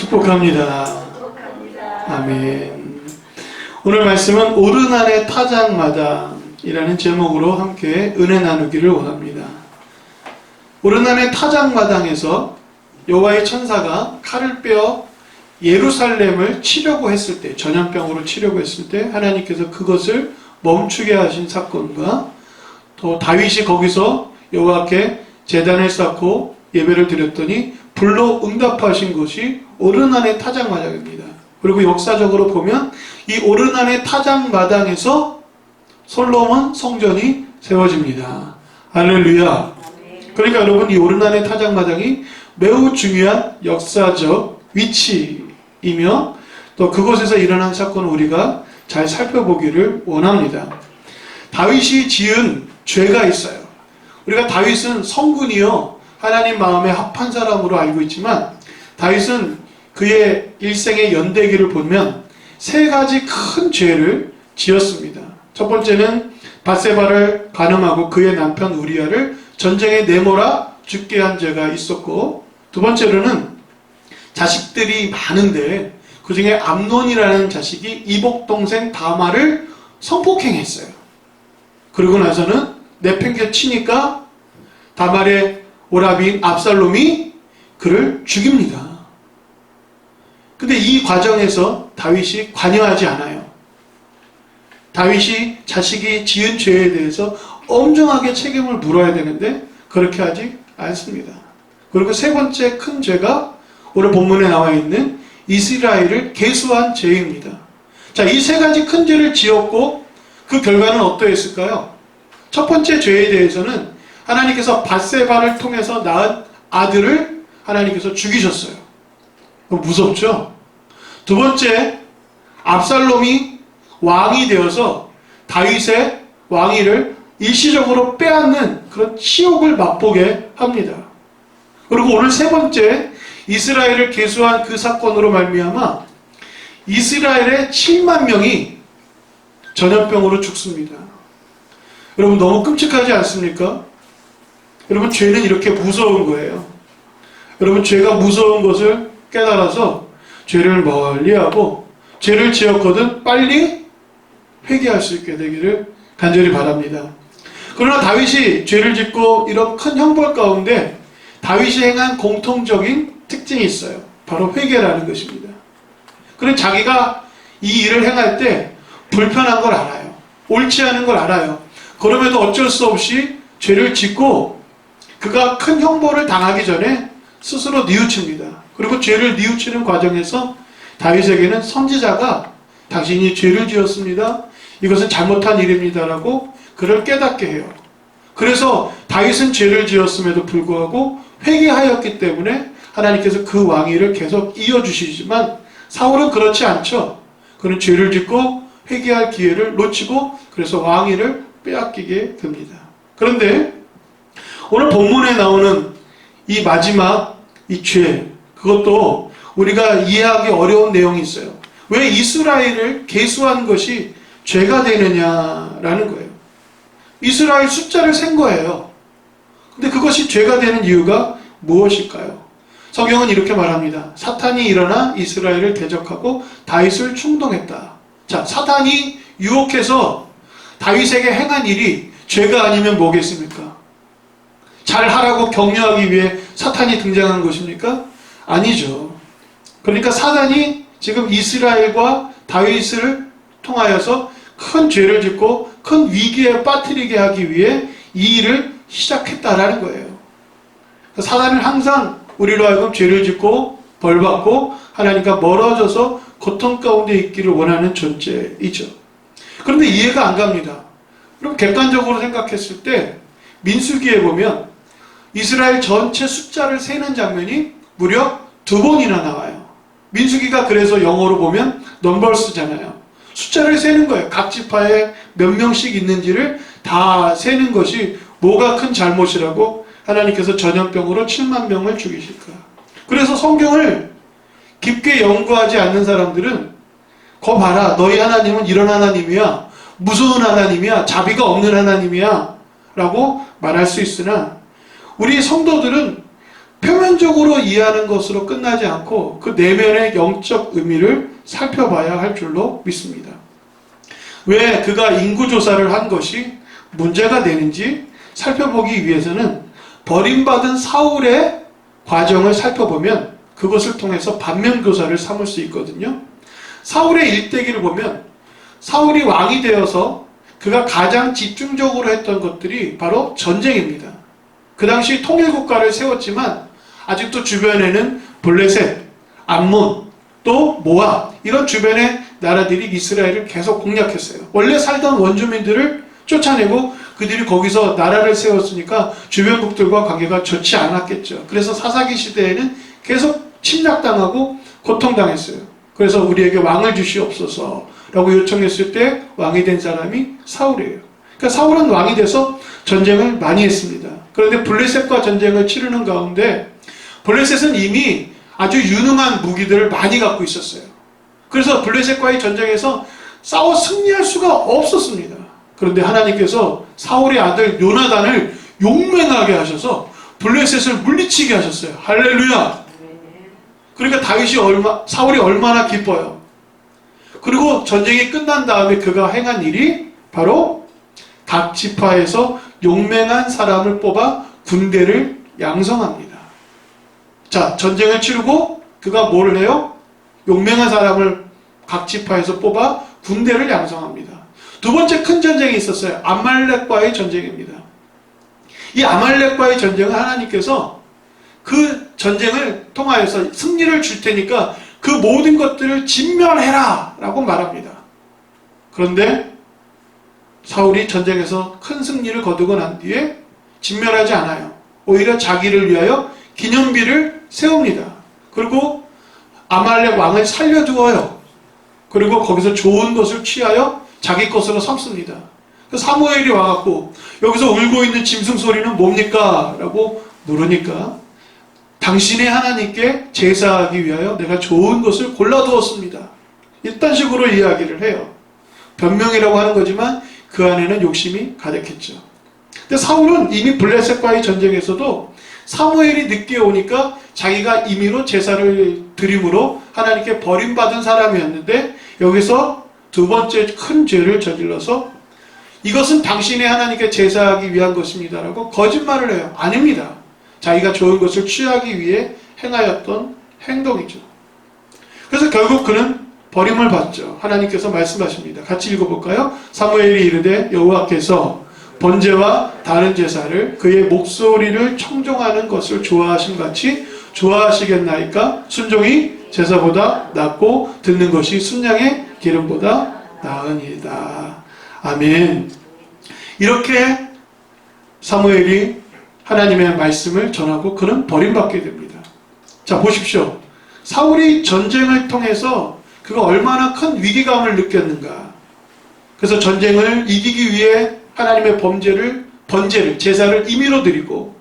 축복합니다. 아멘. 오늘 말씀은 오르난의 타작마당이라는 제목으로 함께 은혜 나누기를 원합니다. 오르난의 타작마당에서 여호와의 천사가 칼을 빼어 예루살렘을 치려고 했을 때, 전염병으로 치려고 했을 때 하나님께서 그것을 멈추게 하신 사건과 또 다윗이 거기서 여호와께 제단을 쌓고 예배를 드렸더니 불로 응답하신 것이 오르난의 타작마당입니다. 그리고 역사적으로 보면 이 오르난의 타작마당에서 솔로몬 성전이 세워집니다. 할렐루야. 그러니까 여러분, 이 오르난의 타작마당이 매우 중요한 역사적 위치이며 또 그곳에서 일어난 사건을 우리가 잘 살펴보기를 원합니다. 다윗이 지은 죄가 있어요. 우리가 다윗은 성군이요 하나님 마음에 합한 사람으로 알고 있지만, 다윗은 그의 일생의 연대기를 보면 세 가지 큰 죄를 지었습니다. 첫 번째는 밧세바를 간음하고 그의 남편 우리아를 전쟁에 내몰아 죽게 한 죄가 있었고, 두 번째로는 자식들이 많은데 그 중에 암논이라는 자식이 이복동생 다말을 성폭행했어요. 그러고 나서는 내팽개치니까 다말의 오라비인 압살롬이 그를 죽입니다. 근데 이 과정에서 다윗이 관여하지 않아요. 다윗이 자식이 지은 죄에 대해서 엄정하게 책임을 물어야 되는데 그렇게 하지 않습니다. 그리고 세 번째 큰 죄가 오늘 본문에 나와 있는 이스라엘을 계수한 죄입니다. 자, 이 세 가지 큰 죄를 지었고 그 결과는 어떠했을까요? 첫 번째 죄에 대해서는 하나님께서 밧세바를 통해서 낳은 아들을 하나님께서 죽이셨어요. 무섭죠? 두 번째, 압살롬이 왕이 되어서 다윗의 왕위를 일시적으로 빼앗는 그런 치욕을 맛보게 합니다. 그리고 오늘 세 번째, 이스라엘을 계수한 그 사건으로 말미암아 이스라엘의 7만 명이 전염병으로 죽습니다. 여러분, 너무 끔찍하지 않습니까? 여러분, 죄는 이렇게 무서운 거예요. 여러분, 죄가 무서운 것을 깨달아서 죄를 멀리하고 죄를 지었거든 빨리 회개할 수 있게 되기를 간절히 바랍니다. 그러나 다윗이 죄를 짓고 이런 큰 형벌 가운데 다윗이 행한 공통적인 특징이 있어요. 바로 회개라는 것입니다. 그럼 자기가 이 일을 행할 때 불편한 걸 알아요. 옳지 않은 걸 알아요. 그럼에도 어쩔 수 없이 죄를 짓고 그가 큰 형벌을 당하기 전에 스스로 뉘우칩니다. 그리고 죄를 뉘우치는 과정에서 다윗에게는 선지자가 당신이 죄를 지었습니다. 이것은 잘못한 일입니다 라고 그를 깨닫게 해요. 그래서 다윗은 죄를 지었음에도 불구하고 회개하였기 때문에 하나님께서 그 왕위를 계속 이어주시지만 사울은 그렇지 않죠. 그는 죄를 짓고 회개할 기회를 놓치고 그래서 왕위를 빼앗기게 됩니다. 그런데 오늘 본문에 나오는 이 마지막 이 죄, 그것도 우리가 이해하기 어려운 내용이 있어요. 왜 이스라엘을 계수한 것이 죄가 되느냐라는 거예요. 이스라엘 숫자를 센 거예요. 근데 그것이 죄가 되는 이유가 무엇일까요? 성경은 이렇게 말합니다. 사탄이 일어나 이스라엘을 대적하고 다윗을 충동했다. 자, 사탄이 유혹해서 다윗에게 행한 일이 죄가 아니면 뭐겠습니까? 잘하라고 격려하기 위해 사탄이 등장한 것입니까? 아니죠. 그러니까 사탄이 지금 이스라엘과 다윗을 통하여서 큰 죄를 짓고 큰 위기에 빠뜨리게 하기 위해 이 일을 시작했다라는 거예요. 사탄은 항상 우리로 하여금 죄를 짓고 벌받고 하나님과 멀어져서 고통 가운데 있기를 원하는 존재이죠. 그런데 이해가 안 갑니다. 그럼 객관적으로 생각했을 때 민수기에 보면 이스라엘 전체 숫자를 세는 장면이 무려 2번이나 나와요. 민수기가 그래서 영어로 보면 넘버스잖아요. 숫자를 세는 거예요. 각 지파에 몇 명씩 있는지를 다 세는 것이 뭐가 큰 잘못이라고 하나님께서 전염병으로 7만 명을 죽이실까. 그래서 성경을 깊게 연구하지 않는 사람들은 거 봐라, 너희 하나님은 이런 하나님이야, 무서운 하나님이야, 자비가 없는 하나님이야 라고 말할 수 있으나 우리 성도들은 표면적으로 이해하는 것으로 끝나지 않고 그 내면의 영적 의미를 살펴봐야 할 줄로 믿습니다. 왜 그가 인구조사를 한 것이 문제가 되는지 살펴보기 위해서는 버림받은 사울의 과정을 살펴보면 그것을 통해서 반면교사를 삼을 수 있거든요. 사울의 일대기를 보면 사울이 왕이 되어서 그가 가장 집중적으로 했던 것들이 바로 전쟁입니다. 그 당시 통일국가를 세웠지만 아직도 주변에는 블레셋, 암몬, 또 모압 이런 주변의 나라들이 이스라엘을 계속 공략했어요. 원래 살던 원주민들을 쫓아내고 그들이 거기서 나라를 세웠으니까 주변국들과 관계가 좋지 않았겠죠. 그래서 사사기 시대에는 계속 침략당하고 고통당했어요. 그래서 우리에게 왕을 주시옵소서 라고 요청했을 때 왕이 된 사람이 사울이에요. 그러니까 사울은 왕이 돼서 전쟁을 많이 했습니다. 그런데 블레셋과 전쟁을 치르는 가운데 블레셋은 이미 아주 유능한 무기들을 많이 갖고 있었어요. 그래서 블레셋과의 전쟁에서 싸워 승리할 수가 없었습니다. 그런데 하나님께서 사울의 아들 요나단을 용맹하게 하셔서 블레셋을 물리치게 하셨어요. 할렐루야. 그러니까 사울이 얼마나 기뻐요. 그리고 전쟁이 끝난 다음에 그가 행한 일이 바로 각 지파에서 용맹한 사람을 뽑아 군대를 양성합니다. 자, 전쟁을 치르고 그가 뭘 해요? 용맹한 사람을 각 지파에서 뽑아 군대를 양성합니다. 두 번째 큰 전쟁이 있었어요. 아말렉과의 전쟁입니다. 이 아말렉과의 전쟁은 하나님께서 그 전쟁을 통하여서 승리를 줄 테니까 그 모든 것들을 진멸해라 라고 말합니다. 그런데 사울이 전쟁에서 큰 승리를 거두고 난 뒤에 진멸하지 않아요. 오히려 자기를 위하여 기념비를 세웁니다. 그리고 아말렉 왕을 살려두어요. 그리고 거기서 좋은 것을 취하여 자기 것으로 삼습니다. 사무엘이 와갖고 여기서 울고 있는 짐승 소리는 뭡니까? 라고 물으니까 당신의 하나님께 제사하기 위하여 내가 좋은 것을 골라두었습니다. 이딴 식으로 이야기를 해요. 변명이라고 하는 거지만 그 안에는 욕심이 가득했죠. 근데 사울은 이미 블레셋과의 전쟁에서도 사무엘이 늦게 오니까 자기가 임의로 제사를 드림으로 하나님께 버림받은 사람이었는데 여기서 두 번째 큰 죄를 저질러서 이것은 당신의 하나님께 제사하기 위한 것입니다 라고 거짓말을 해요. 아닙니다. 자기가 좋은 것을 취하기 위해 행하였던 행동이죠. 그래서 결국 그는 버림을 받죠. 하나님께서 말씀하십니다. 같이 읽어볼까요? 사무엘이 이르되 여호와께서 번제와 다른 제사를 그의 목소리를 청종하는 것을 좋아하신 같이 좋아하시겠나이까? 순종이 제사보다 낫고 듣는 것이 순양의 기름보다 나으니이다. 아멘. 이렇게 사무엘이 하나님의 말씀을 전하고 그는 버림받게 됩니다. 자, 보십시오. 사울이 전쟁을 통해서 그가 얼마나 큰 위기감을 느꼈는가. 그래서 전쟁을 이기기 위해 하나님의 번제를, 제사를 임의로 드리고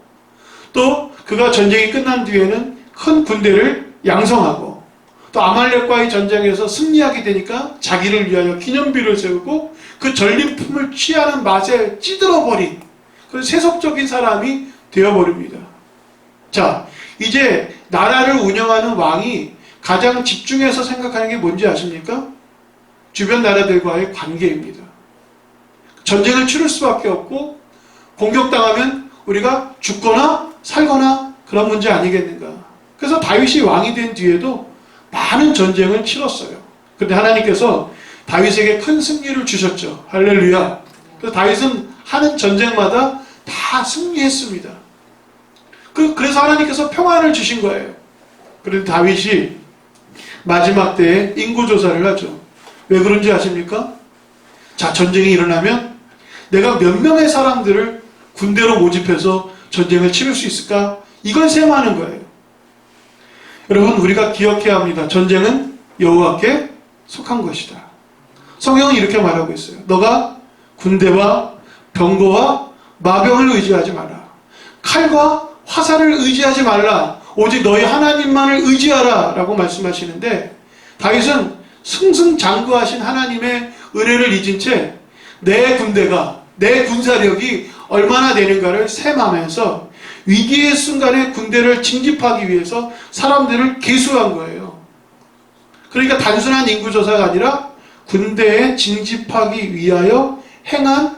또 그가 전쟁이 끝난 뒤에는 큰 군대를 양성하고 또 아말렉과의 전쟁에서 승리하게 되니까 자기를 위하여 기념비를 세우고 그 전리품을 취하는 맛에 찌들어버린 그 세속적인 사람이 되어버립니다. 자, 이제 나라를 운영하는 왕이 가장 집중해서 생각하는 게 뭔지 아십니까? 주변 나라들과의 관계입니다. 전쟁을 치를 수밖에 없고 공격당하면 우리가 죽거나 살거나 그런 문제 아니겠는가. 그래서 다윗이 왕이 된 뒤에도 많은 전쟁을 치렀어요. 근데 하나님께서 다윗에게 큰 승리를 주셨죠. 할렐루야. 그래서 다윗은 하는 전쟁마다 다 승리했습니다. 그래서 하나님께서 평안을 주신 거예요. 그런데 다윗이 마지막 때에 인구조사를 하죠. 왜 그런지 아십니까? 자, 전쟁이 일어나면 내가 몇 명의 사람들을 군대로 모집해서 전쟁을 치를 수 있을까? 이걸 셈하는 거예요. 여러분, 우리가 기억해야 합니다. 전쟁은 여호와께 속한 것이다. 성경은 이렇게 말하고 있어요. 너가 군대와 병거와 마병을 의지하지 마라. 칼과 화살을 의지하지 말라. 오직 너희 하나님만을 의지하라 라고 말씀하시는데 다윗은 승승장구하신 하나님의 은혜를 잊은 채 내 군대가, 내 군사력이 얼마나 되는가를 셈하면서 위기의 순간에 군대를 징집하기 위해서 사람들을 계수한 거예요. 그러니까 단순한 인구조사가 아니라 군대에 징집하기 위하여 행한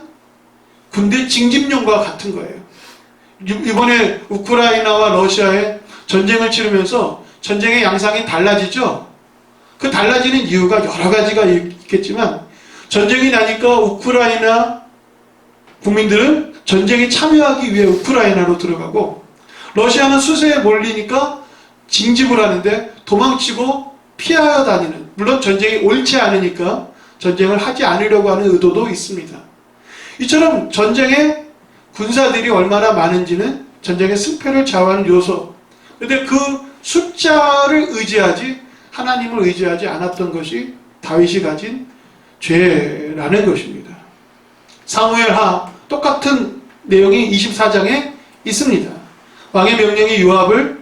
군대 징집용과 같은 거예요. 이번에 우크라이나와 러시아의 전쟁을 치르면서 전쟁의 양상이 달라지죠. 그 달라지는 이유가 여러 가지가 있겠지만 전쟁이 나니까 우크라이나 국민들은 전쟁에 참여하기 위해 우크라이나로 들어가고 러시아는 수세에 몰리니까 징집을 하는데 도망치고 피하여 다니는, 물론 전쟁이 옳지 않으니까 전쟁을 하지 않으려고 하는 의도도 있습니다. 이처럼 전쟁에 군사들이 얼마나 많은지는 전쟁의 승패를 좌우하는 요소. 그런데 그 숫자를 의지하지 하나님을 의지하지 않았던 것이 다윗이 가진 죄라는 것입니다. 사무엘하 똑같은 내용이 24장에 있습니다. 왕의 명령이 요압을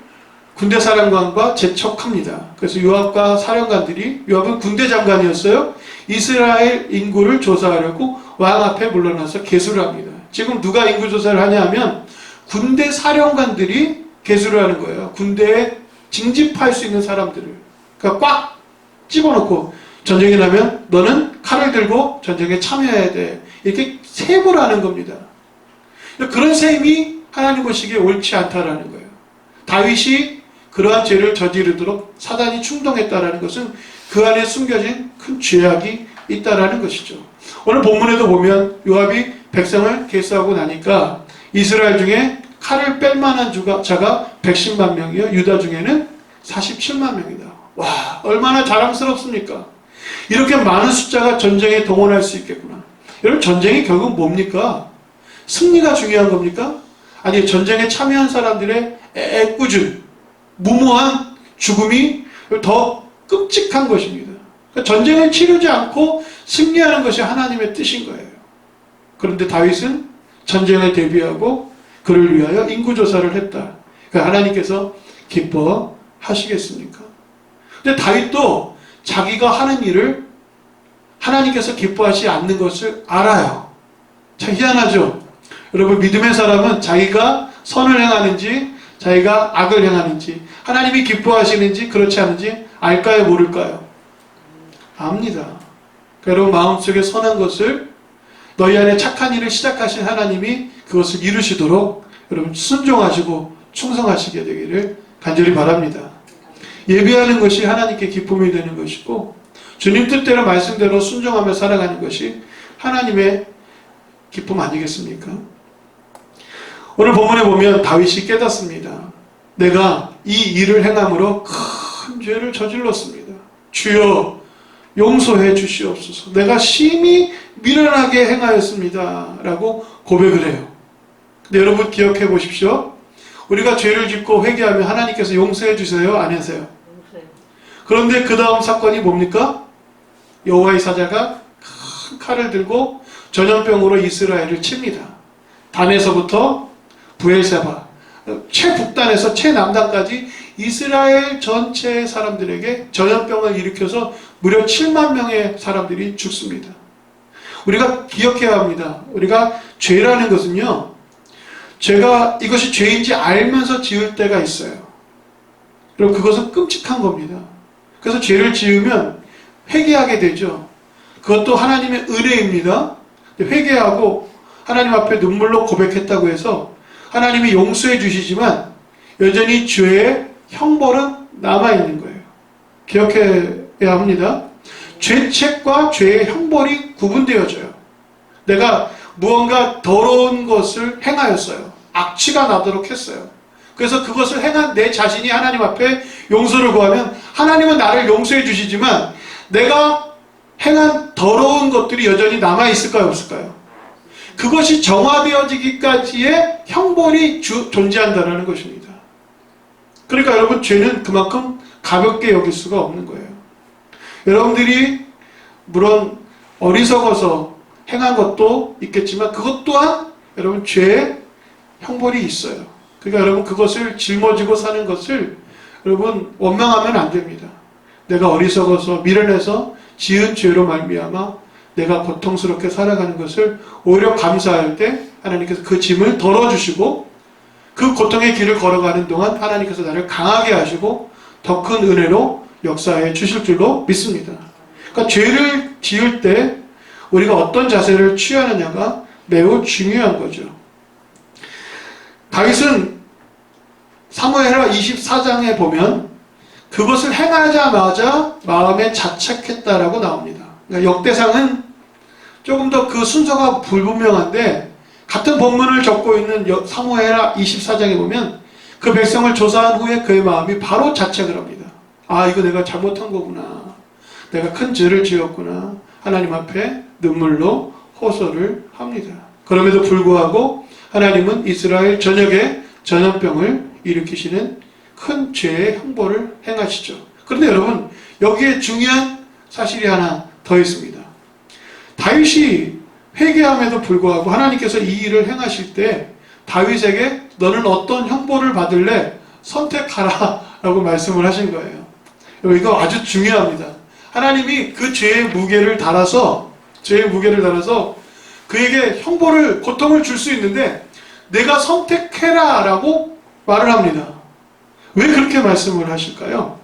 군대 사령관과 재촉합니다. 그래서 요압과 사령관들이, 요압은 군대 장관이었어요. 이스라엘 인구를 조사하려고 왕 앞에 물러나서 계수를 합니다. 지금 누가 인구 조사를 하냐 하면 군대 사령관들이 계수를 하는 거예요. 군대에 징집할 수 있는 사람들을. 그러니까 꽉 집어넣고 전쟁이 나면 너는 칼을 들고 전쟁에 참여해야 돼. 이렇게 세부를 하는 겁니다. 그런 셈이 하나님 보시기에 옳지 않다라는 거예요. 다윗이 그러한 죄를 저지르도록 사단이 충동했다라는 것은 그 안에 숨겨진 큰 죄악이 있다라는 것이죠. 오늘 본문에도 보면 요압이 백성을 계수하고 나니까 이스라엘 중에 칼을 뺄 만한 자가 110만 명이요 유다 중에는 47만 명이다. 와, 얼마나 자랑스럽습니까? 이렇게 많은 숫자가 전쟁에 동원할 수 있겠구나. 여러분, 전쟁이 결국 뭡니까? 승리가 중요한 겁니까? 아니, 전쟁에 참여한 사람들의 애꿎은 무모한 죽음이 더 끔찍한 것입니다. 그러니까 전쟁을 치르지 않고 승리하는 것이 하나님의 뜻인 거예요. 그런데 다윗은 전쟁을 대비하고 그를 위하여 인구조사를 했다. 그러니까 하나님께서 기뻐하시겠습니까? 근데 다윗도 자기가 하는 일을 하나님께서 기뻐하지 않는 것을 알아요. 참 희한하죠? 여러분, 믿음의 사람은 자기가 선을 행하는지 자기가 악을 행하는지 하나님이 기뻐하시는지 그렇지 않은지 알까요, 모를까요? 압니다. 그러니까 여러분, 마음속에 선한 것을, 너희 안에 착한 일을 시작하신 하나님이 그것을 이루시도록 여러분 순종하시고 충성하시게 되기를 간절히 바랍니다. 예배하는 것이 하나님께 기쁨이 되는 것이고 주님 뜻대로 말씀대로 순종하며 살아가는 것이 하나님의 기쁨 아니겠습니까? 오늘 본문에 보면 다윗이 깨닫습니다. 내가 이 일을 행함으로 큰 죄를 저질렀습니다. 주여 용서해 주시옵소서. 내가 심히 미련하게 행하였습니다. 라고 고백을 해요. 근데 여러분 기억해 보십시오. 우리가 죄를 짓고 회개하면 하나님께서 용서해 주세요? 안 하세요? 그런데 그 다음 사건이 뭡니까? 여호와의 사자가 큰 칼을 들고 전염병으로 이스라엘을 칩니다. 단에서부터 부엘세바, 최북단에서 최남단까지 이스라엘 전체 사람들에게 전염병을 일으켜서 무려 7만 명의 사람들이 죽습니다. 우리가 기억해야 합니다. 우리가 죄라는 것은요, 죄가 이것이 죄인지 알면서 지을 때가 있어요. 그리고 그것은 끔찍한 겁니다. 그래서 죄를 지으면 회개하게 되죠. 그것도 하나님의 은혜입니다. 회개하고 하나님 앞에 눈물로 고백했다고 해서 하나님이 용서해 주시지만 여전히 죄의 형벌은 남아있는 거예요. 기억해야 합니다. 죄책과 죄의 형벌이 구분되어져요. 내가 무언가 더러운 것을 행하였어요. 악취가 나도록 했어요. 그래서 그것을 행한 내 자신이 하나님 앞에 용서를 구하면 하나님은 나를 용서해 주시지만 내가 행한 더러운 것들이 여전히 남아있을까요, 없을까요? 그것이 정화되어지기까지의 형벌이 존재한다는 것입니다. 그러니까 여러분, 죄는 그만큼 가볍게 여길 수가 없는 거예요. 여러분들이 물론 어리석어서 행한 것도 있겠지만 그것 또한 여러분 죄의 형벌이 있어요. 그러니까 여러분 그것을 짊어지고 사는 것을 여러분 원망하면 안 됩니다. 내가 어리석어서 미련해서 지은 죄로 말미암아 내가 고통스럽게 살아가는 것을 오히려 감사할 때 하나님께서 그 짐을 덜어주시고 그 고통의 길을 걸어가는 동안 하나님께서 나를 강하게 하시고 더 큰 은혜로 역사해 주실 줄로 믿습니다. 그러니까 죄를 지을 때 우리가 어떤 자세를 취하느냐가 매우 중요한 거죠. 다윗은 사무엘하 24장에 보면 그것을 행하자마자 마음에 자책했다라고 나옵니다. 그러니까 역대상은 조금 더 그 순서가 불분명한데 같은 본문을 적고 있는 사무엘하 24장에 보면 그 백성을 조사한 후에 그의 마음이 바로 자책을 합니다. 아, 이거 내가 잘못한 거구나. 내가 큰 죄를 지었구나. 하나님 앞에 눈물로 호소를 합니다. 그럼에도 불구하고 하나님은 이스라엘 전역에 전염병을 일으키시는 큰 죄의 형벌을 행하시죠. 그런데 여러분, 여기에 중요한 사실이 하나 더 있습니다. 다윗이 회개함에도 불구하고 하나님께서 이 일을 행하실 때 다윗에게 너는 어떤 형벌을 받을래? 선택하라 라고 말씀을 하신 거예요. 이거 아주 중요합니다. 하나님이 그 죄의 무게를 달아서 그에게 형벌을, 고통을 줄 수 있는데 내가 선택해라 라고 말을 합니다. 왜 그렇게 말씀을 하실까요?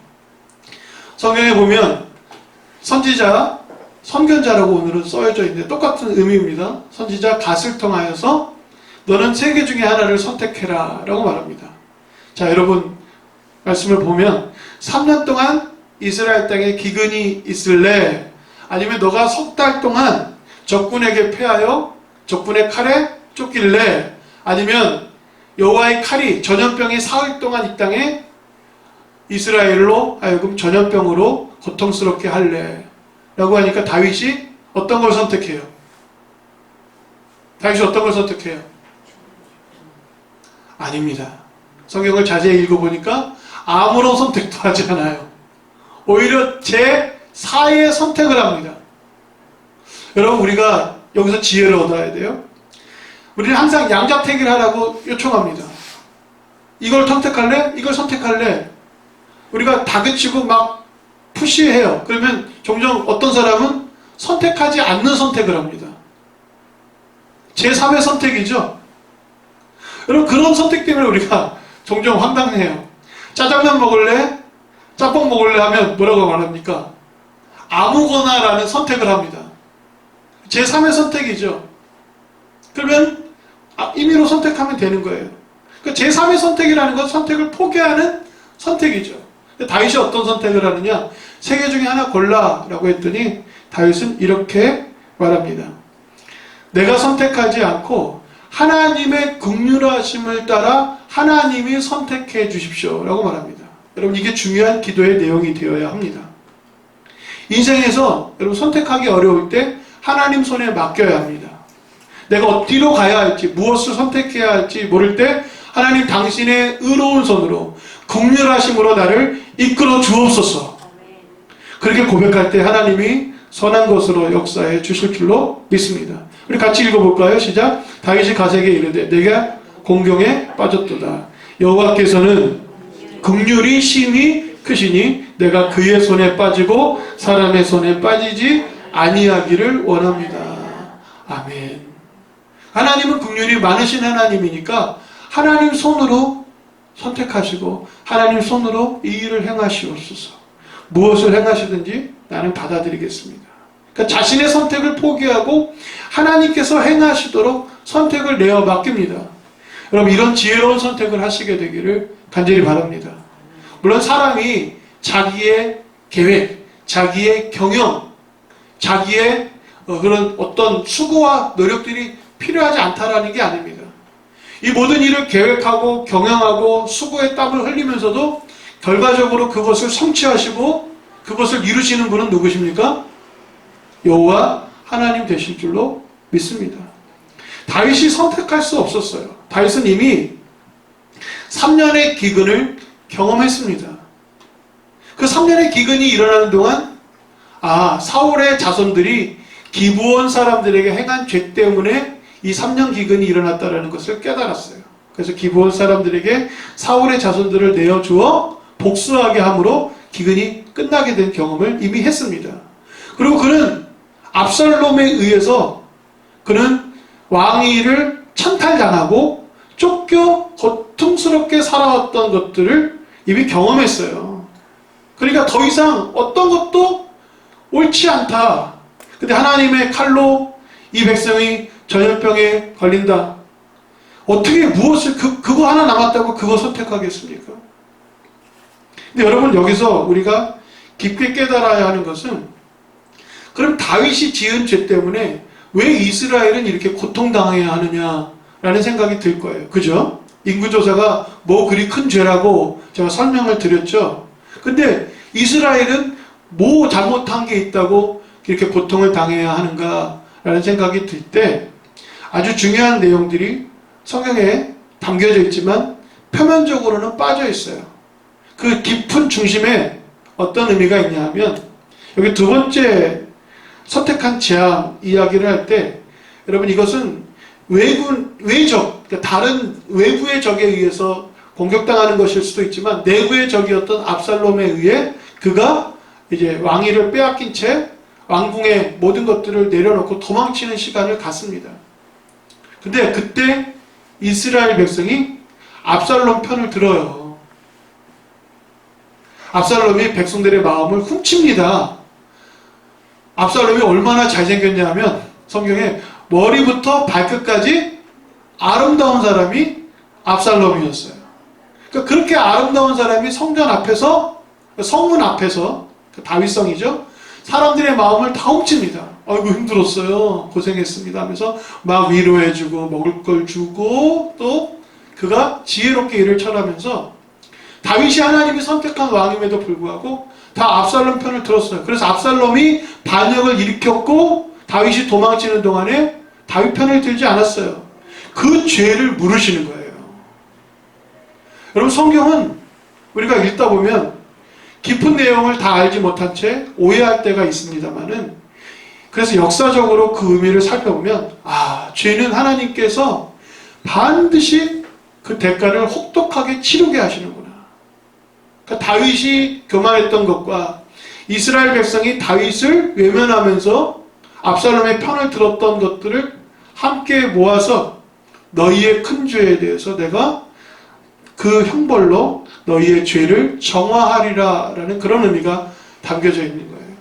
성경에 보면 선지자, 선견자라고 오늘은 써져 있는데 똑같은 의미입니다. 선지자 갓을 통하여서 너는 세 개 중에 하나를 선택해라 라고 말합니다. 자, 여러분 말씀을 보면 3년 동안 이스라엘 땅에 기근이 있을래? 아니면 너가 석 달 동안 적군에게 패하여 적군의 칼에 쫓길래? 아니면 여호와의 칼이 전염병이 사흘 동안 이 땅에 이스라엘로 하여금 전염병으로 고통스럽게 할래? 라고 하니까 다윗이 어떤 걸 선택해요? 다윗이 어떤 걸 선택해요? 아닙니다. 성경을 자세히 읽어보니까 아무런 선택도 하지 않아요. 오히려 제4의 선택을 합니다. 여러분, 우리가 여기서 지혜를 얻어야 돼요. 우리는 항상 양자택일 하라고 요청합니다. 이걸 선택할래? 이걸 선택할래? 우리가 다그치고 막 푸시해요. 그러면 종종 어떤 사람은 선택하지 않는 선택을 합니다. 제3의 선택이죠. 여러분, 그런 선택 때문에 우리가 종종 황당해요. 짜장면 먹을래? 짬뽕 먹을래? 하면 뭐라고 말합니까? 아무거나 라는 선택을 합니다. 제3의 선택이죠. 그러면 임의로 선택하면 되는 거예요. 그러니까 제3의 선택이라는 건 선택을 포기하는 선택이죠. 다윗이 어떤 선택을 하느냐? 세 개 중에 하나 골라 라고 했더니 다윗은 이렇게 말합니다. 내가 선택하지 않고 하나님의 긍휼하심을 따라 하나님이 선택해 주십시오 라고 말합니다. 여러분, 이게 중요한 기도의 내용이 되어야 합니다. 인생에서 여러분 선택하기 어려울 때 하나님 손에 맡겨야 합니다. 내가 어디로 가야 할지, 무엇을 선택해야 할지 모를 때 하나님 당신의 의로운 손으로 긍휼하심으로 나를 이끌어 주옵소서. 그렇게 고백할 때 하나님이 선한 것으로 역사해 주실 줄로 믿습니다. 우리 같이 읽어볼까요? 시작. 다윗이 갓에게 이르되 내가 공경에 빠졌도다. 여호와께서는 긍휼이 심히 크시니 내가 그의 손에 빠지고 사람의 손에 빠지지 아니하기를 원합니다. 아멘. 하나님은 긍휼이 많으신 하나님이니까 하나님 손으로 선택하시고 하나님 손으로 이 일을 행하시옵소서. 무엇을 행하시든지 나는 받아들이겠습니다. 그러니까 자신의 선택을 포기하고 하나님께서 행하시도록 선택을 내어 맡깁니다. 여러분, 이런 지혜로운 선택을 하시게 되기를 간절히 바랍니다. 물론 사람이 자기의 계획, 자기의 경영, 자기의 그런 어떤 수고와 노력들이 필요하지 않다라는 게 아닙니다. 이 모든 일을 계획하고 경영하고 수고의 땀을 흘리면서도 결과적으로 그것을 성취하시고 그것을 이루시는 분은 누구십니까? 여호와 하나님 되실 줄로 믿습니다. 다윗이 선택할 수 없었어요. 다윗은 이미 3년의 기근을 경험했습니다. 그 3년의 기근이 일어나는 동안 사울의 자손들이 기브온 사람들에게 행한 죄 때문에 이 3년 기근이 일어났다는 것을 깨달았어요. 그래서 기브온 사람들에게 사울의 자손들을 내어주어 복수하게 함으로 기근이 끝나게 된 경험을 이미 했습니다. 그리고 그는 압살롬에 의해서 그는 왕위를 찬탈당하고 쫓겨 고통스럽게 살아왔던 것들을 이미 경험했어요. 그러니까 더 이상 어떤 것도 옳지 않다. 근데 하나님의 칼로 이 백성이 전염병에 걸린다. 어떻게 무엇을 그거 하나 남았다고 그거 선택하겠습니까? 근데 여러분, 여기서 우리가 깊게 깨달아야 하는 것은, 그럼 다윗이 지은 죄 때문에 왜 이스라엘은 이렇게 고통당해야 하느냐라는 생각이 들 거예요. 그죠? 인구조사가 뭐 그리 큰 죄라고 제가 설명을 드렸죠. 근데 이스라엘은 뭐 잘못한 게 있다고 이렇게 고통을 당해야 하는가라는 생각이 들 때, 아주 중요한 내용들이 성경에 담겨져 있지만 표면적으로는 빠져 있어요. 그 깊은 중심에 어떤 의미가 있냐 하면, 여기 두 번째 선택한 재앙 이야기를 할 때, 여러분, 이것은 외적, 그러니까 다른 외부의 적에 의해서 공격당하는 것일 수도 있지만, 내부의 적이었던 압살롬에 의해 그가 이제 왕위를 빼앗긴 채 왕궁의 모든 것들을 내려놓고 도망치는 시간을 갖습니다. 근데 그때 이스라엘 백성이 압살롬 편을 들어요. 압살롬이 백성들의 마음을 훔칩니다. 압살롬이 얼마나 잘생겼냐 하면, 성경에 머리부터 발끝까지 아름다운 사람이 압살롬이었어요. 그러니까 그렇게 아름다운 사람이 성전 앞에서, 성문 앞에서, 다윗성이죠, 사람들의 마음을 다 훔칩니다. 아이고 힘들었어요, 고생했습니다 하면서 막 위로해주고 먹을 걸 주고, 또 그가 지혜롭게 일을 처하면서, 다윗이 하나님이 선택한 왕임에도 불구하고 다 압살롬 편을 들었어요. 그래서 압살롬이 반역을 일으켰고 다윗이 도망치는 동안에 다윗 편을 들지 않았어요. 그 죄를 물으시는 거예요. 여러분, 성경은 우리가 읽다 보면 깊은 내용을 다 알지 못한 채 오해할 때가 있습니다만은, 그래서 역사적으로 그 의미를 살펴보면, 죄는 하나님께서 반드시 그 대가를 혹독하게 치르게 하시는구나. 그러니까 다윗이 교만했던 것과 이스라엘 백성이 다윗을 외면하면서 압살롬의 편을 들었던 것들을 함께 모아서 너희의 큰 죄에 대해서 내가 그 형벌로 너희의 죄를 정화하리라 라는 그런 의미가 담겨져 있는 거예요.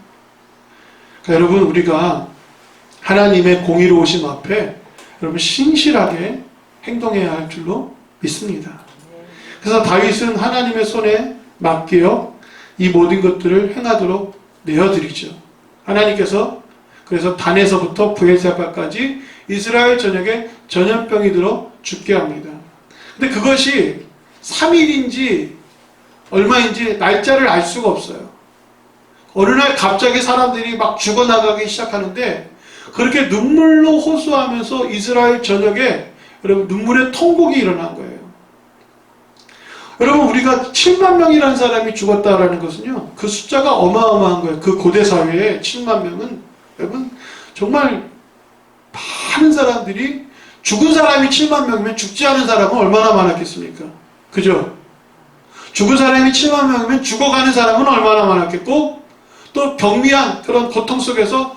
그러니까 여러분, 우리가 하나님의 공의로우심 앞에 여러분 신실하게 행동해야 할 줄로 믿습니다. 그래서 다윗은 하나님의 손에 맡겨 이 모든 것들을 행하도록 내어드리죠. 하나님께서 그래서 단에서부터 브엘세바까지 이스라엘 전역에 전염병이 들어 죽게 합니다. 근데 그것이 3일인지 얼마인지 날짜를 알 수가 없어요. 어느 날 갑자기 사람들이 막 죽어나가기 시작하는데, 그렇게 눈물로 호소하면서 이스라엘 전역에 여러분 눈물의 통곡이 일어난 거예요. 여러분, 우리가 7만 명이라는 사람이 죽었다라는 것은요, 그 숫자가 어마어마한 거예요. 그 고대 사회에 7만 명은 여러분 정말 많은 사람들이, 죽은 사람이 7만 명이면 죽지 않은 사람은 얼마나 많았겠습니까? 그죠? 죽은 사람이 7만 명이면 죽어가는 사람은 얼마나 많았겠고, 또 경미한 그런 고통 속에서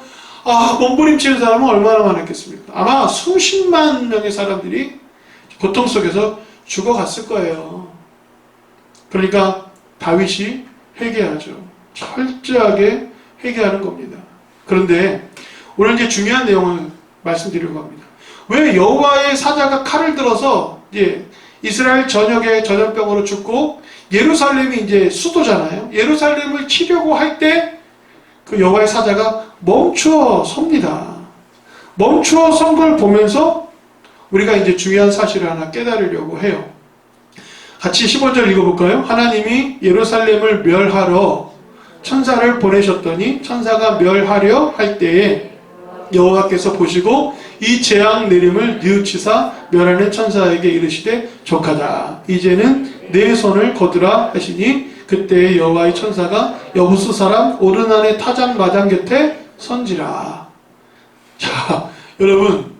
몸부림치는 사람은 얼마나 많았겠습니까? 아마 수십만 명의 사람들이 고통 속에서 죽어갔을 거예요. 그러니까 다윗이 회개하죠. 철저하게 회개하는 겁니다. 그런데 오늘 이제 중요한 내용을 말씀드리려고 합니다. 왜 여호와의 사자가 칼을 들어서 이제 이스라엘 전역에 전염병으로 죽고, 예루살렘이 이제 수도잖아요. 예루살렘을 치려고 할 때 그 여호와의 사자가 멈추어 섭니다. 멈추어 선 걸 보면서 우리가 이제 중요한 사실을 하나 깨달으려고 해요. 같이 15절 읽어볼까요? 하나님이 예루살렘을 멸하러 천사를 보내셨더니 천사가 멸하려 할 때에 여호와께서 보시고 이 재앙 내림을 뉘우치사 멸하는 천사에게 이르시되 족하다. 이제는 내 손을 거두라 하시니 그때 여호와의 천사가 여부스 사람 오르난의 타장 마장 곁에 선지라. 자, 여러분,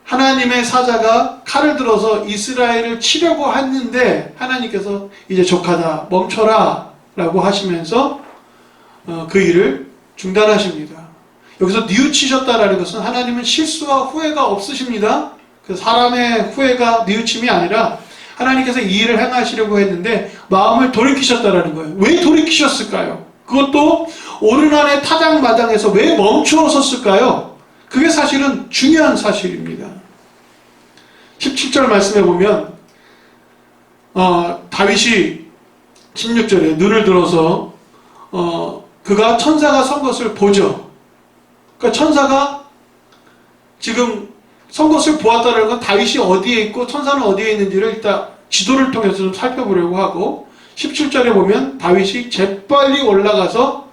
하나님의 사자가 칼을 들어서 이스라엘을 치려고 했는데 하나님께서 이제 족하다, 멈춰라 라고 하시면서 그 일을 중단하십니다. 여기서 뉘우치셨다라는 것은 하나님은 실수와 후회가 없으십니다. 그 사람의 후회가 뉘우침이 아니라 하나님께서 이 일을 행하시려고 했는데 마음을 돌이키셨다라는 거예요. 왜 돌이키셨을까요? 그것도 오르난의 타작마당에서 왜 멈추어 섰을까요? 그게 사실은 중요한 사실입니다. 17절 말씀해 보면 다윗이 16절에 눈을 들어서 그가 천사가 선 것을 보죠. 그러니까 천사가 지금 선 것을 보았다는 건 다윗이 어디에 있고 천사는 어디에 있는지를 일단 지도를 통해서 좀 살펴보려고 하고 17절에 보면 다윗이 재빨리 올라가서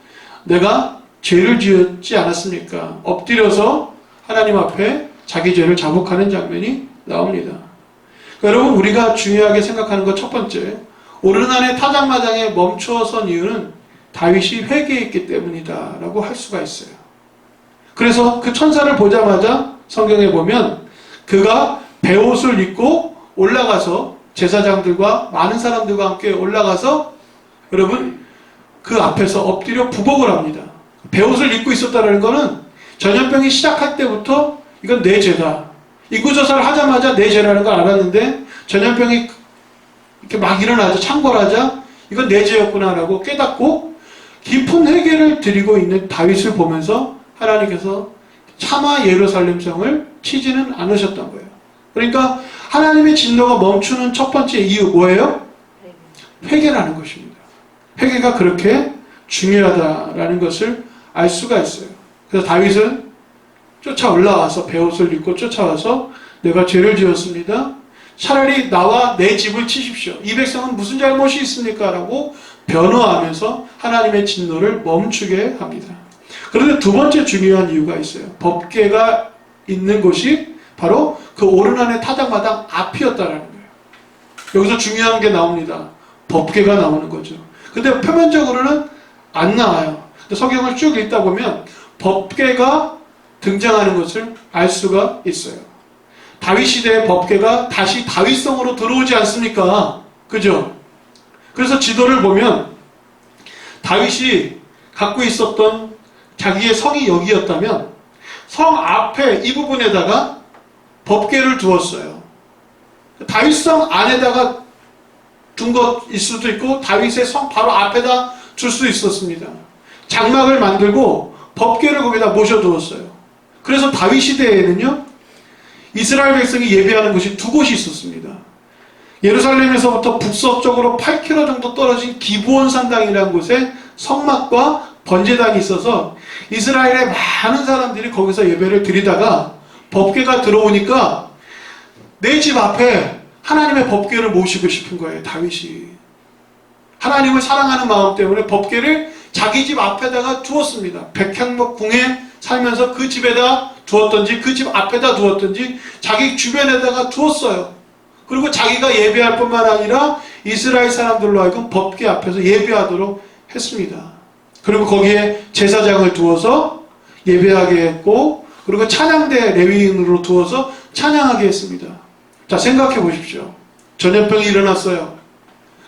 내가 죄를 지었지 않았습니까? 엎드려서 하나님 앞에 자기 죄를 자복하는 장면이 나옵니다. 여러분, 우리가 중요하게 생각하는 것 첫 번째, 오르난의 타작마당에 멈추어 선 이유는 다윗이 회개했기 때문이다 라고 할 수가 있어요. 그래서 그 천사를 보자마자 성경에 보면 그가 베옷을 입고 올라가서 제사장들과 많은 사람들과 함께 올라가서 여러분 그 앞에서 엎드려 부복을 합니다. 베옷을 입고 있었다는 것은 전염병이 시작할 때부터 이건 내 죄다. 인구조사를 하자마자 내 죄라는 걸 알았는데 전염병이 이렇게 막 일어나자 창궐하자 이건 내 죄였구나라고 깨닫고 깊은 회개를 드리고 있는 다윗을 보면서 하나님께서 차마 예루살렘 성을 치지는 않으셨던 거예요. 그러니까 하나님의 진노가 멈추는 첫 번째 이유 뭐예요? 회개라는 것입니다. 회개가 그렇게 중요하다라는 것을 알 수가 있어요. 그래서 다윗은 쫓아 올라와서 베옷을 입고 쫓아와서 내가 죄를 지었습니다. 차라리 나와 내 집을 치십시오. 이 백성은 무슨 잘못이 있습니까? 라고 변호하면서 하나님의 진노를 멈추게 합니다. 그런데 두 번째 중요한 이유가 있어요. 법궤가 있는 곳이 바로 그 오르난의 타작마당 앞이었다라는 거예요. 여기서 중요한 게 나옵니다. 법궤가 나오는 거죠. 근데 표면적으로는 안 나와요. 성경을 쭉 읽다 보면 법궤가 등장하는 것을 알 수가 있어요. 다윗 시대의 법궤가 다시 다윗성으로 들어오지 않습니까? 그죠? 그래서 지도를 보면 다윗이 갖고 있었던 자기의 성이 여기였다면 성 앞에 이 부분에다가 법궤를 두었어요. 다윗성 안에다가 둔 것일 수도 있고 다윗의 성 바로 앞에다 줄 수 있었습니다. 장막을 만들고 법궤를 거기다 모셔두었어요. 그래서 다윗 시대에는요 이스라엘 백성이 예배하는 곳이 두 곳이 있었습니다. 예루살렘에서부터 북서쪽으로 8km 정도 떨어진 기브온 산당이라는 곳에 성막과 번제단이 있어서 이스라엘의 많은 사람들이 거기서 예배를 드리다가 법궤가 들어오니까 내 집 앞에 하나님의 법궤를 모시고 싶은 거예요. 다윗이 하나님을 사랑하는 마음 때문에 법궤를 자기 집 앞에다가 두었습니다. 백향목 궁에 살면서 그 집에다 두었던지 그 집 앞에다 두었던지 자기 주변에다가 두었어요. 그리고 자기가 예배할 뿐만 아니라 이스라엘 사람들로 하여금 법궤 앞에서 예배하도록 했습니다. 그리고 거기에 제사장을 두어서 예배하게 했고 그리고 찬양대 레위인으로 두어서 찬양하게 했습니다. 자, 생각해 보십시오. 전염병이 일어났어요.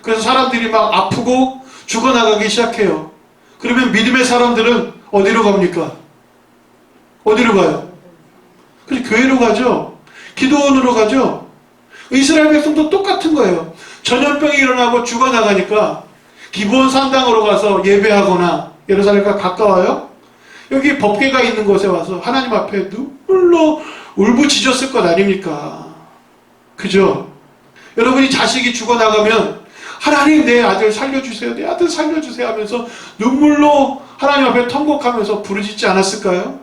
그래서 사람들이 막 아프고 죽어나가기 시작해요. 그러면 믿음의 사람들은 어디로 갑니까? 어디로 가요? 그래, 교회로 가죠. 기도원으로 가죠. 이스라엘 백성도 똑같은 거예요. 전염병이 일어나고 죽어나가니까 기브온 산당으로 가서 예배하거나 예루살렘과 가까워요? 여기 법궤가 있는 곳에 와서 하나님 앞에 눈물로 울부짖었을 것 아닙니까? 그죠? 여러분이 자식이 죽어나가면 하나님 내 아들 살려주세요. 내 아들 살려주세요 하면서 눈물로 하나님 앞에 통곡하면서 부르짖지 않았을까요?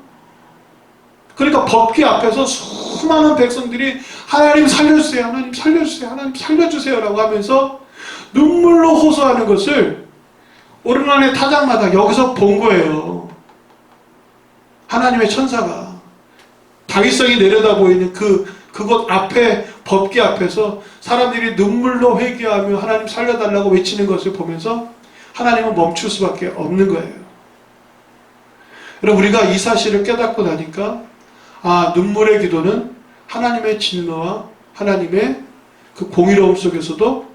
그러니까 법궤 앞에서 수많은 백성들이 하나님 살려주세요. 하나님 살려주세요. 하나님 살려주세요 라고 하면서 눈물로 호소하는 것을 오르난의 타작마다 여기서 본 거예요. 하나님의 천사가 다윗성이 내려다 보이는 그곳 앞에 법궤 앞에서 사람들이 눈물로 회개하며 하나님 살려달라고 외치는 것을 보면서 하나님은 멈출 수밖에 없는 거예요. 여러분, 우리가 이 사실을 깨닫고 나니까 눈물의 기도는 하나님의 진노와 하나님의 그 공의로움 속에서도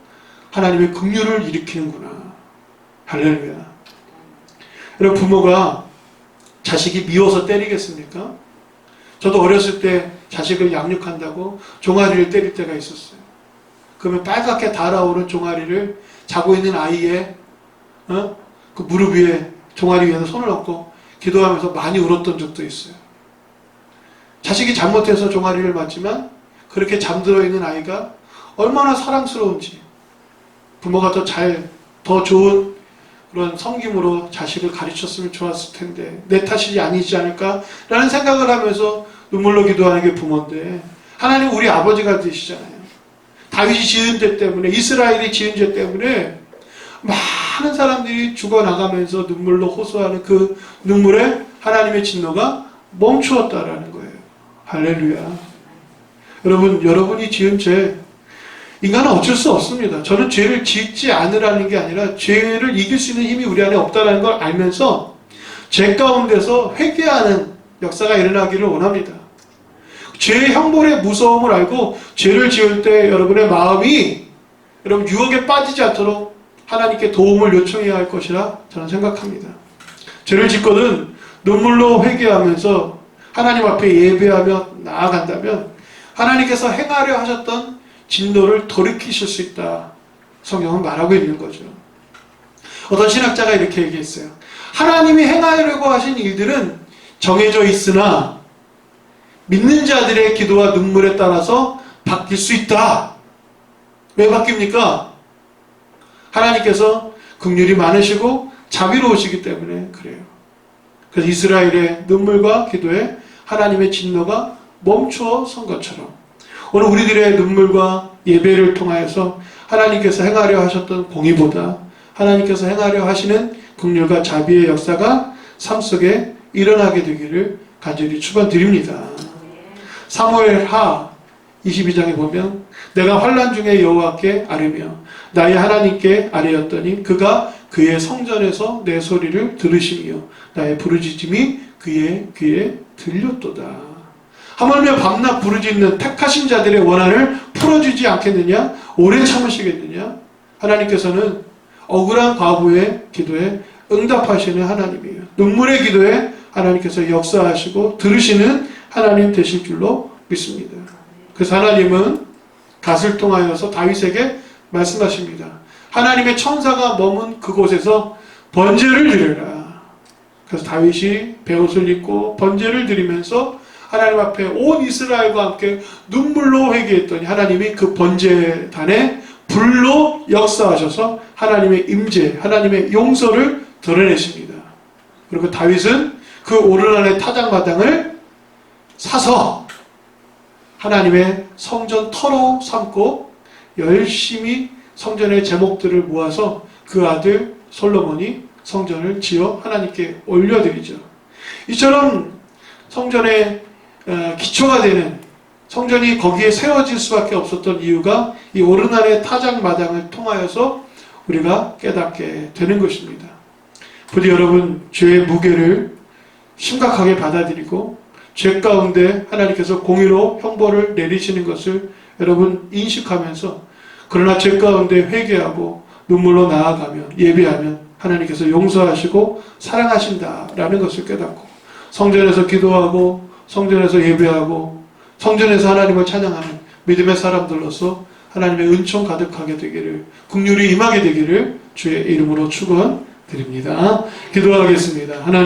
하나님의 긍휼을 일으키는구나. 할렐루야. 여러분, 부모가 자식이 미워서 때리겠습니까? 저도 어렸을 때 자식을 양육한다고 종아리를 때릴 때가 있었어요. 그러면 빨갛게 달아오른 종아리를 자고 있는 아이의 그 무릎 위에 종아리 위에서 손을 얹고 기도하면서 많이 울었던 적도 있어요. 자식이 잘못해서 종아리를 맞지만 그렇게 잠들어 있는 아이가 얼마나 사랑스러운지 부모가 더 좋은 그런 섬김으로 자식을 가르쳤으면 좋았을 텐데 내 탓이 아니지 않을까라는 생각을 하면서 눈물로 기도하는 게 부모인데 하나님 우리 아버지가 되시잖아요. 다윗이 지은 죄 때문에 이스라엘이 지은 죄 때문에 많은 사람들이 죽어나가면서 눈물로 호소하는 그 눈물에 하나님의 진노가 멈추었다라는 거예요. 할렐루야. 여러분이 지은 죄 인간은 어쩔 수 없습니다. 저는 죄를 짓지 않으라는 게 아니라 죄를 이길 수 있는 힘이 우리 안에 없다는 걸 알면서 죄 가운데서 회개하는 역사가 일어나기를 원합니다. 죄의 형벌의 무서움을 알고 죄를 지을 때 여러분의 마음이 여러분 유혹에 빠지지 않도록 하나님께 도움을 요청해야 할 것이라 저는 생각합니다. 죄를 짓거든 눈물로 회개하면서 하나님 앞에 예배하며 나아간다면 하나님께서 행하려 하셨던 진노를 돌이키실 수 있다. 성경은 말하고 있는 거죠. 어떤 신학자가 이렇게 얘기했어요. 하나님이 행하려고 하신 일들은 정해져 있으나 믿는 자들의 기도와 눈물에 따라서 바뀔 수 있다. 왜 바뀝니까? 하나님께서 긍휼이 많으시고 자비로우시기 때문에 그래요. 그래서 이스라엘의 눈물과 기도에 하나님의 진노가 멈추어 선 것처럼 오늘 우리들의 눈물과 예배를 통하여서 하나님께서 행하려 하셨던 공의보다 하나님께서 행하려 하시는 긍휼과 자비의 역사가 삶 속에 일어나게 되기를 간절히 축원드립니다. 사무엘하 22장에 보면 내가 환난 중에 여호와께 아뢰며 나의 하나님께 아뢰었더니 그가 그의 성전에서 내 소리를 들으시며 나의 부르짖음이 그의 귀에 들렸도다. 하물며 밤낮 부르짖는 택하신 자들의 원한을 풀어주지 않겠느냐? 오래 참으시겠느냐? 하나님께서는 억울한 과부의 기도에 응답하시는 하나님이에요. 눈물의 기도에 하나님께서 역사하시고 들으시는 하나님 되실 줄로 믿습니다. 그래서 하나님은 갓을 통하여서 다윗에게 말씀하십니다. 하나님의 천사가 머문 그곳에서 번제를 드려라. 그래서 다윗이 베옷을 입고 번제를 드리면서 하나님 앞에 온 이스라엘과 함께 눈물로 회개했더니 하나님이 그 번제단에 불로 역사하셔서 하나님의 임재, 하나님의 용서를 드러내십니다. 그리고 다윗은 그 오르난의 타작마당을 사서 하나님의 성전 터로 삼고 열심히 성전의 제목들을 모아서 그 아들 솔로몬이 성전을 지어 하나님께 올려드리죠. 이처럼 성전의 기초가 되는 성전이 거기에 세워질 수밖에 없었던 이유가 이 오르난의 타작마당을 통하여서 우리가 깨닫게 되는 것입니다. 부디 여러분 죄의 무게를 심각하게 받아들이고 죄 가운데 하나님께서 공의로 형벌을 내리시는 것을 여러분 인식하면서 그러나 죄 가운데 회개하고 눈물로 나아가면 예배하면 하나님께서 용서하시고 사랑하신다라는 것을 깨닫고 성전에서 기도하고 성전에서 예배하고 성전에서 하나님을 찬양하는 믿음의 사람들로서 하나님의 은총 가득하게 되기를 긍휼이 임하게 되기를 주의 이름으로 축원드립니다. 기도하겠습니다. 하나님